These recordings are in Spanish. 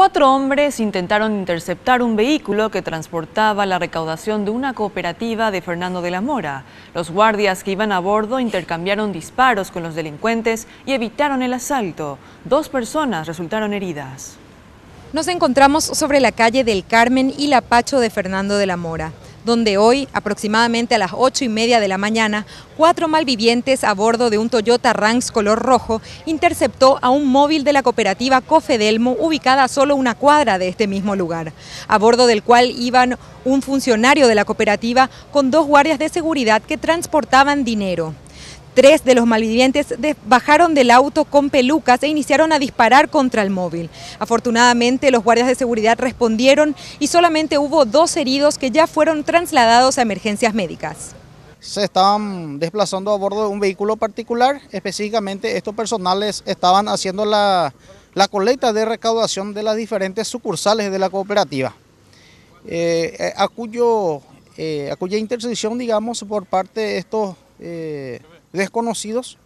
4 hombres intentaron interceptar un vehículo que transportaba la recaudación de una cooperativa de Fernando de la Mora. Los guardias que iban a bordo intercambiaron disparos con los delincuentes y evitaron el asalto. 2 personas resultaron heridas. Nos encontramos sobre la calle del Carmen y la Pacho de Fernando de la Mora, donde hoy, aproximadamente a las 8:30 de la mañana, 4 malvivientes a bordo de un Toyota Ranx color rojo interceptó a un móvil de la cooperativa Cofedelmo ubicada a solo una cuadra de este mismo lugar, a bordo del cual iban un funcionario de la cooperativa con 2 guardias de seguridad que transportaban dinero. 3 de los malvivientes bajaron del auto con pelucas e iniciaron a disparar contra el móvil. Afortunadamente, los guardias de seguridad respondieron y solamente hubo 2 heridos que ya fueron trasladados a emergencias médicas. Se estaban desplazando a bordo de un vehículo particular. Específicamente, estos personales estaban haciendo la colecta de recaudación de las diferentes sucursales de la cooperativa, a cuya intercesión, digamos, por parte de estos desconocidos,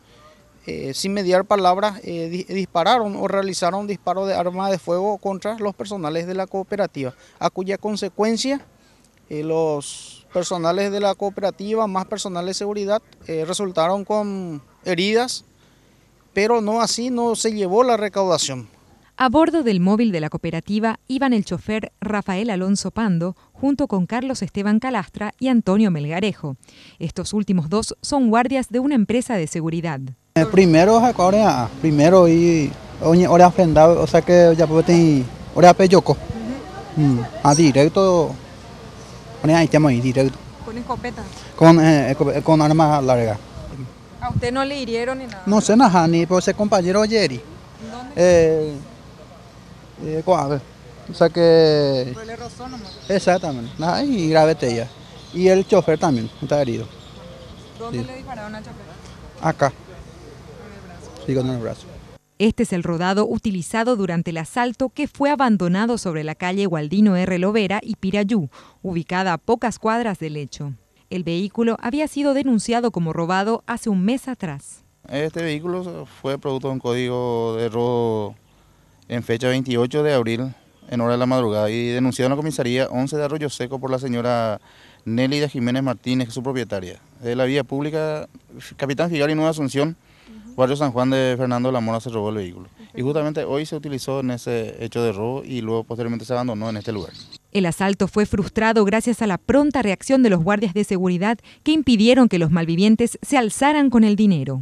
sin mediar palabras, dispararon o realizaron disparos de arma de fuego contra los personales de la cooperativa, a cuya consecuencia los personales de la cooperativa, más personal de seguridad, resultaron con heridas, pero no se llevó la recaudación. A bordo del móvil de la cooperativa iban el chofer Rafael Alonso Pando, junto con Carlos Esteban Calastra y Antonio Melgarejo. Estos últimos 2 son guardias de una empresa de seguridad. Primero y ahora enfrentado, o sea que ya puede ahora peyoco. Directo, ahí estamos ahí directo. ¿Con escopeta? Con arma larga. ¿A usted no le hirieron ni nada? No sé nada, ni por ese compañero Jerry. ¿Dónde? O sea que... ¿Pero le rozó nomás? Exactamente, y gravete ya. Y el chofer también está herido. ¿Dónde le dispararon al chofer? Acá. En el brazo. Sí, con el brazo. Este es el rodado utilizado durante el asalto que fue abandonado sobre la calle Gualdino R. Lovera y Pirayú, ubicada a pocas cuadras del hecho. El vehículo había sido denunciado como robado hace un mes atrás. Este vehículo fue producto de un código de robo en fecha 28 de abril, en hora de la madrugada, y denunciado en la comisaría 11 de Arroyo Seco por la señora Nélida Jiménez Martínez, que es su propietaria. De la vía pública, Capitán Figari, Nueva Asunción, barrio San Juan de Fernando de la Mora, se robó el vehículo. Y justamente hoy se utilizó en ese hecho de robo y luego posteriormente se abandonó en este lugar. El asalto fue frustrado gracias a la pronta reacción de los guardias de seguridad que impidieron que los malvivientes se alzaran con el dinero.